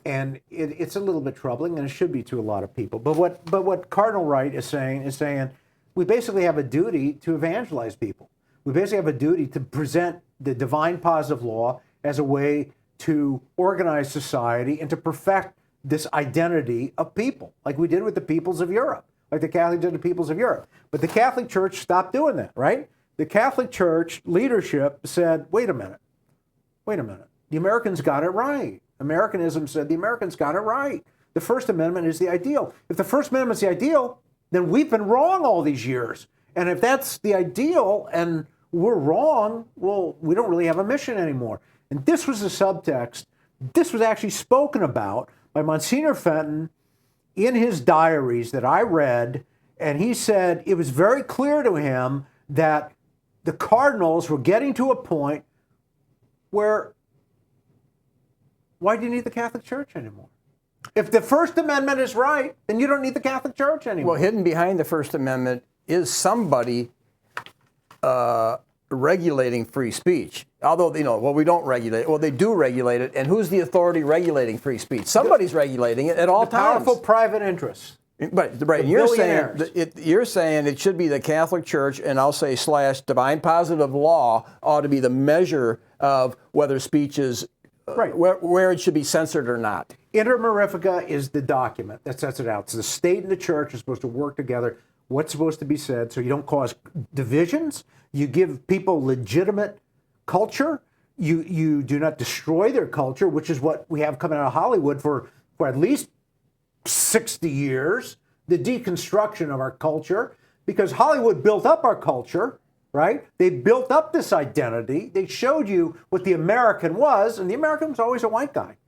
And it's a little bit troubling, and it should be to a lot of people. But what Cardinal Wright is saying we basically have a duty to evangelize people. We basically have a duty to present the divine positive law as a way to organize society and to perfect this identity of people, like we did with the peoples of Europe, like the Catholics did the peoples of Europe. But the Catholic Church stopped doing that, right? The Catholic Church leadership said, wait a minute. the Americans got it right. Americanism said the Americans got it right. The First Amendment is the ideal. If the First Amendment is the ideal, then we've been wrong all these years. And if that's the ideal and we're wrong, well, we don't really have a mission anymore. And this was the subtext. This was actually spoken about by Monsignor Fenton in his diaries that I read. And he said it was very clear to him that the cardinals were getting to a point where, why do you need the Catholic Church anymore? If the First Amendment is right, then you don't need the Catholic Church anymore. Well, hidden behind the First Amendment is somebody regulating free speech. Although, well, we don't regulate it. Well, they do regulate it. And who's the authority regulating free speech? Somebody's regulating it at all times. Powerful private interests. But right, you're saying it should be the Catholic Church, and I'll say / divine positive law ought to be the measure of whether speech is right, where it should be censored or not. Inter Mirifica is the document that sets it out. So the state and the church are supposed to work together. What's supposed to be said, so you don't cause divisions. You give people legitimate culture. You do not destroy their culture, which is what we have coming out of Hollywood for at least 60 years, the deconstruction of our culture, because Hollywood built up our culture, right? They built up this identity. They showed you what the American was, and the American was always a white guy,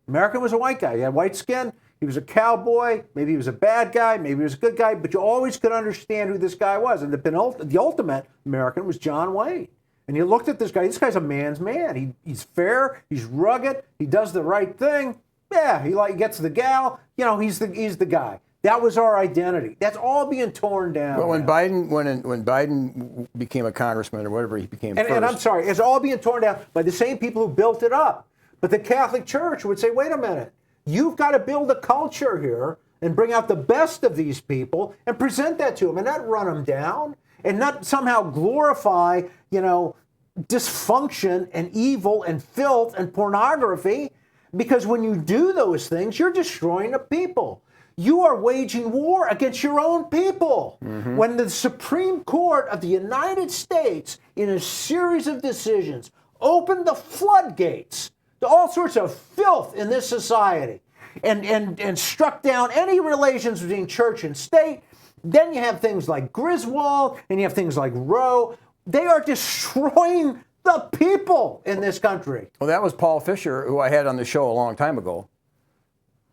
American was a white guy. He had white skin. He was a cowboy. Maybe he was a bad guy. Maybe he was a good guy. But you always could understand who this guy was. And the ultimate American was John Wayne. And you looked at this guy. This guy's a man's man. He's fair. He's rugged. He does the right thing. Yeah, he gets the gal. He's the guy. That was our identity. That's all being torn down. Well, when Biden became a congressman or whatever he became first. And I'm sorry, it's all being torn down by the same people who built it up. But the Catholic Church would say, wait a minute. You've got to build a culture here and bring out the best of these people and present that to them and not run them down and not somehow glorify, dysfunction and evil and filth and pornography. Because when you do those things, you're destroying the people. You are waging war against your own people. Mm-hmm. When the Supreme Court of the United States, in a series of decisions, opened the floodgates to all sorts of filth in this society and struck down any relations between church and state, then you have things like Griswold and you have things like Roe. They are destroying the people in this country. Well, that was Paul Fisher, who I had on the show a long time ago,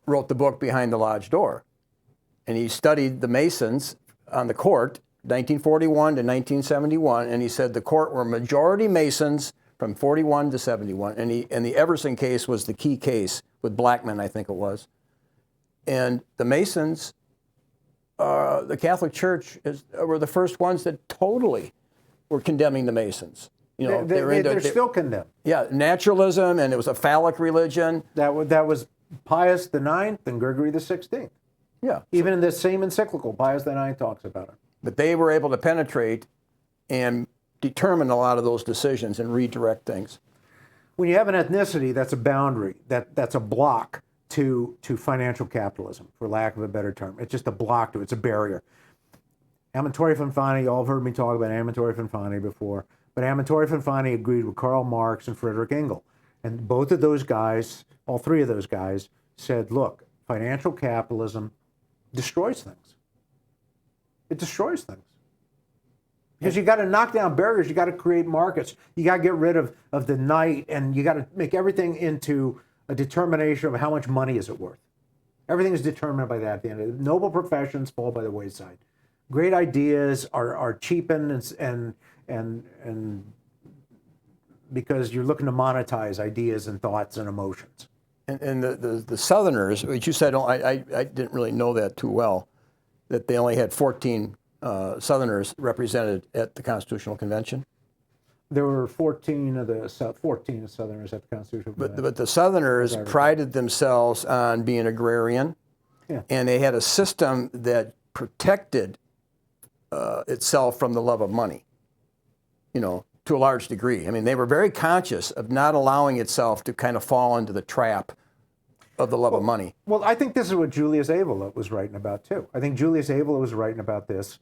wrote the book Behind the Lodge Door. And he studied the Masons on the court, 1941 to 1971, and he said the court were majority Masons from 41 to 71. And the Everson case was the key case with Blackman, I think it was. And the Masons, the Catholic Church were the first ones that totally were condemning the Masons. They're still condemned. Yeah, naturalism, and it was a phallic religion. That was Pius IX and Gregory XVI. Yeah. Even in this same encyclical, Pius IX talks about it. But they were able to penetrate and determine a lot of those decisions and redirect things. When you have an ethnicity, that's a boundary, that's a block to financial capitalism, for lack of a better term. It's just a block to it. It's a barrier. Amatore Fanfani, you all have heard me talk about Amatore Fanfani before, but Amatore Fanfani agreed with Karl Marx and Friedrich Engels. And both of those guys, all three of those guys, said, look, financial capitalism destroys things. It destroys things. Because you got to knock down barriers, you got to create markets, you got to get rid of the night, and you got to make everything into a determination of how much money is it worth. Everything is determined by that at the end of it. Noble professions fall by the wayside. Great ideas are cheapened and because you're looking to monetize ideas and thoughts and emotions. And the Southerners, which you said, I didn't really know that too well, that they only had 14 Southerners represented at the Constitutional Convention. There were 14 Southerners at the Constitutional Convention. But the Southerners prided themselves on being agrarian, yeah. And they had a system that protected itself from the love of money, to a large degree. I mean, they were very conscious of not allowing itself to kind of fall into the trap of the love of money. Well, I think this is what Julius Evola was writing about too. I think Julius Evola was writing about this,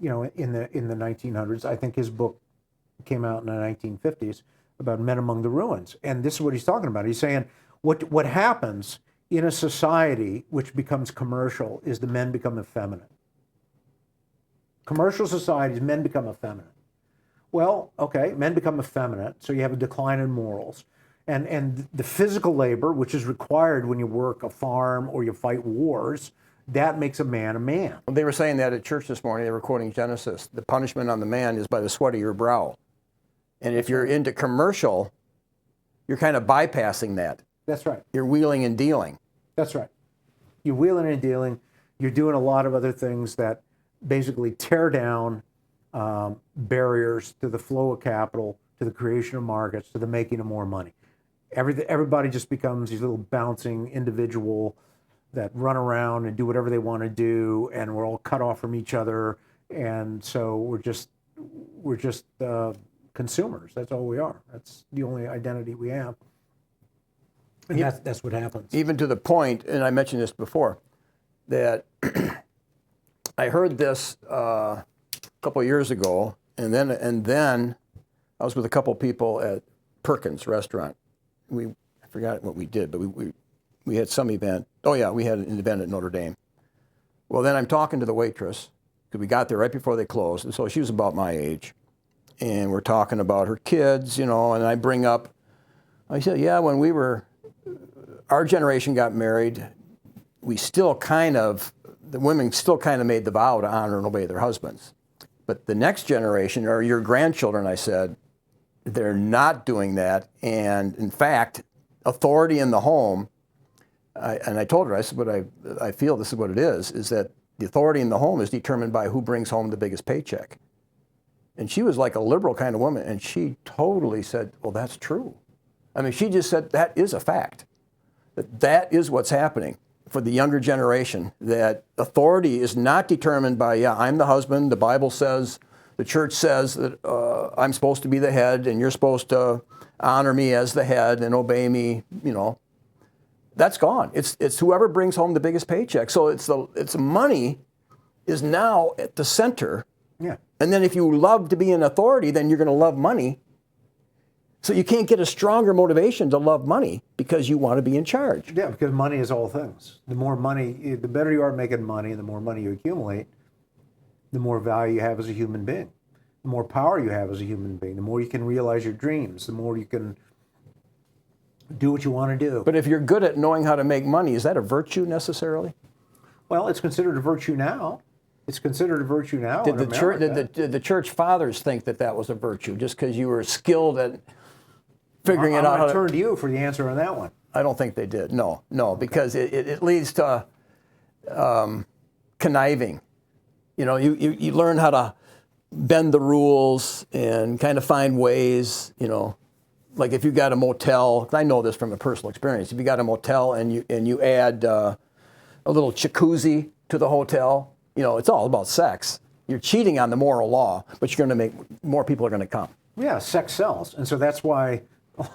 in the 1900s. I think his book came out in the 1950s. about Men Among the Ruins. And this is what he's talking about. He's saying what happens in a society which becomes commercial is the men become effeminate. Commercial societies, men become effeminate. Well, okay, men become effeminate, so you have a decline in morals. And the physical labor, which is required when you work a farm or you fight wars, that makes a man a man. Well, they were saying that at church this morning. They were quoting Genesis. The punishment on the man is by the sweat of your brow. And if you're into commercial, you're kind of bypassing that. That's right. You're wheeling and dealing. That's right. You're wheeling and dealing. You're doing a lot of other things that basically tear down barriers to the flow of capital, to the creation of markets, to the making of more money. Everybody just becomes these little bouncing individual that run around and do whatever they want to do, and we're all cut off from each other, and so we're just consumers. That's all we are. That's the only identity we have, and that's what happens. Even to the point, and I mentioned this before, that I heard this a couple of years ago, and then I was with a couple of people at Perkins Restaurant. I forgot what we did, but we had some event. Oh yeah, we had an event at Notre Dame. Well, then I'm talking to the waitress, because we got there right before they closed, and so she was about my age. And we're talking about her kids, and I bring up, I said, yeah, when our generation got married, we still the women still kind of made the vow to honor and obey their husbands. But the next generation, or your grandchildren, I said, they're not doing that. And in fact, authority in the home, and I told her, I said, but I feel this is what it is that the authority in the home is determined by who brings home the biggest paycheck. And she was like a liberal kind of woman, and she totally said, well, that's true. I mean, she just said that is a fact. That is what's happening for the younger generation, that authority is not determined by, yeah, I'm the husband, the Bible says, the church says that I'm supposed to be the head, and you're supposed to honor me as the head and obey me, That's gone. It's whoever brings home the biggest paycheck. So it's money is now at the center. Yeah. And then if you love to be in authority, then you're going to love money. So you can't get a stronger motivation to love money because you want to be in charge. Yeah, because money is all things. The more money, the better you are at making money, and the more money you accumulate, the more value you have as a human being. The more power you have as a human being, the more you can realize your dreams, the more you can do what you want to do. But if you're good at knowing how to make money, is that a virtue necessarily? Well, it's considered a virtue now. It's considered a virtue now. Did the church fathers think that was a virtue just because you were skilled at figuring it out? I'm going to turn to you for the answer on that one. I don't think they did. No, because it leads to conniving. You learn how to bend the rules and kind of find ways, like if you got a motel, I know this from a personal experience, if you got a motel and you add a little jacuzzi to the hotel, it's all about sex. You're cheating on the moral law, but you're going to make more people are going to come. Yeah, sex sells. And so that's why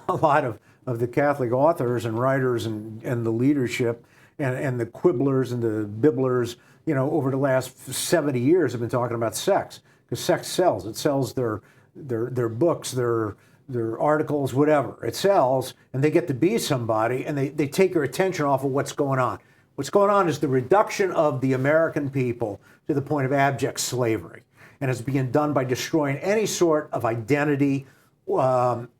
a lot of the Catholic authors and writers and the leadership and the quibblers and the bibblers, over the last 70 years have been talking about sex, because sex sells. It sells their books, their articles, whatever. It sells, and they get to be somebody, and they take your attention off of what's going on. What's going on is the reduction of the American people to the point of abject slavery. And it's being done by destroying any sort of identity,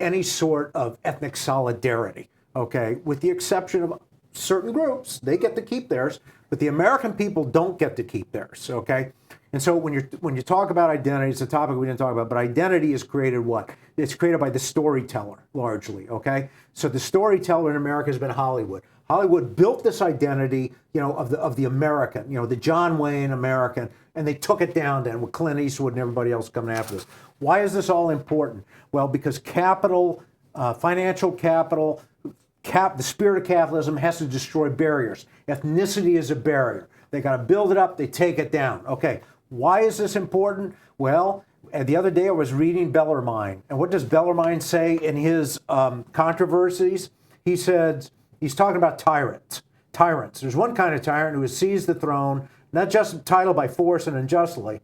any sort of ethnic solidarity, okay? With the exception of certain groups, they get to keep theirs, but the American people don't get to keep theirs, okay? And so when you talk about identity, it's a topic we didn't talk about, but identity is created what? It's created by the storyteller, largely, okay? So the storyteller in America has been Hollywood. Hollywood built this identity, of the American, the John Wayne American, and they took it down then with Clint Eastwood and everybody else coming after this. Why is this all important? Well, because capital, financial capital, the spirit of capitalism has to destroy barriers. Ethnicity is a barrier. They got to build it up, they take it down. Okay, why is this important? Well, the other day I was reading Bellarmine, and what does Bellarmine say in his controversies? He said, he's talking about tyrants. There's one kind of tyrant who has seized the throne, not just titled by force and unjustly,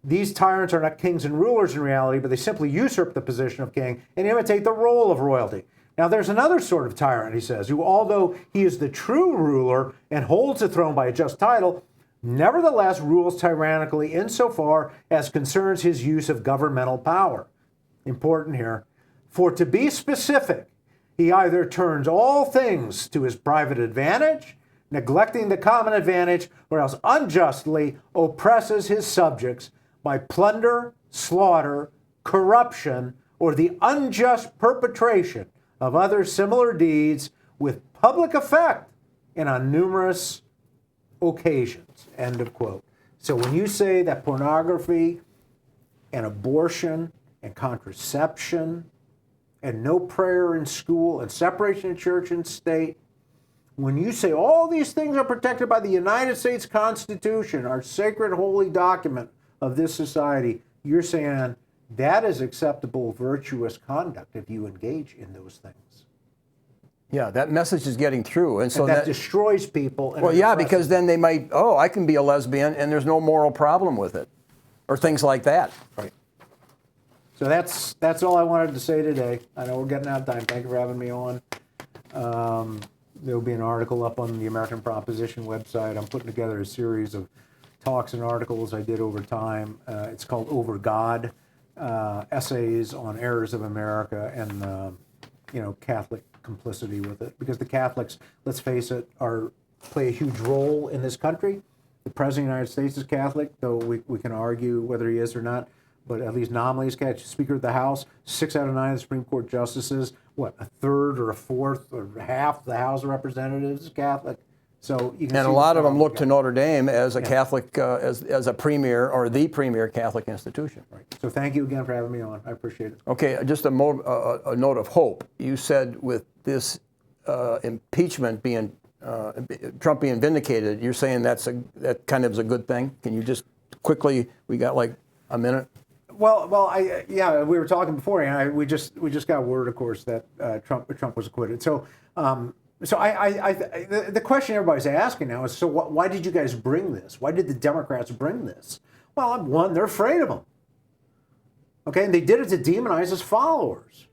These tyrants are not kings and rulers in reality, but they simply usurp the position of king and imitate the role of royalty. Now, there's another sort of tyrant, he says, who, although he is the true ruler and holds the throne by a just title, nevertheless rules tyrannically insofar as concerns his use of governmental power. Important here. For to be specific, he either turns all things to his private advantage, neglecting the common advantage, or else unjustly oppresses his subjects by plunder, slaughter, corruption, or the unjust perpetration of other similar deeds with public effect and on numerous occasions. End of quote. So when you say that pornography and abortion and contraception and no prayer in school and separation of church and state, when you say all these things are protected by the United States Constitution, our sacred holy document of this society, you're saying that is acceptable, virtuous conduct if you engage in those things. Yeah, that message is getting through. And so that destroys people. Well, yeah, because then they might, I can be a lesbian and there's no moral problem with it. Or things like that. Right. So that's all I wanted to say today. I know we're getting out of time. Thank you for having me on. There'll be an article up on the American Proposition website. I'm putting together a series of talks and articles I did over time. It's called Over God, essays on errors of America and Catholic complicity with it. Because the Catholics, let's face it, play a huge role in this country. The President of the United States is Catholic, though we can argue whether he is or not, but at least nominally he's Catholic. Speaker of the House, 6 out of 9 of the Supreme Court justices, a third or a fourth or half the House of Representatives is Catholic. So you can and a lot of them look to Notre Dame as a Catholic, as a premier or the premier Catholic institution. Right. So thank you again for having me on. I appreciate it. Okay, just a note of hope. You said with this impeachment being Trump being vindicated, you're saying that kind of is a good thing. Can you just quickly? We got like a minute. Well, we were talking before, and we just got word, of course, that Trump was acquitted. So. The question everybody's asking now is, so why did you guys bring this? Why did the Democrats bring this? Well, one, they're afraid of him. Okay, and they did it to demonize his followers.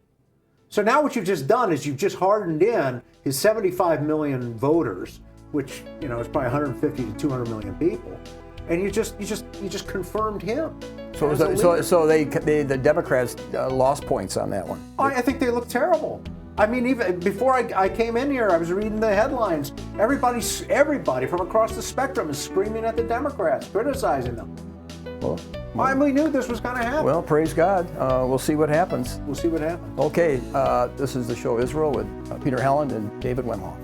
So now what you've just done is you've just hardened in his 75 million voters, which is probably 150 to 200 million people, and you just confirmed him. So the Democrats lost points on that one. I think they look terrible. I mean, even before I came in here, I was reading the headlines. Everybody from across the spectrum is screaming at the Democrats, criticizing them. Well, we knew this was going to happen. Well, praise God. We'll see what happens. We'll see what happens. Okay, this is the show Israel with Peter Helland and David Wemhoff.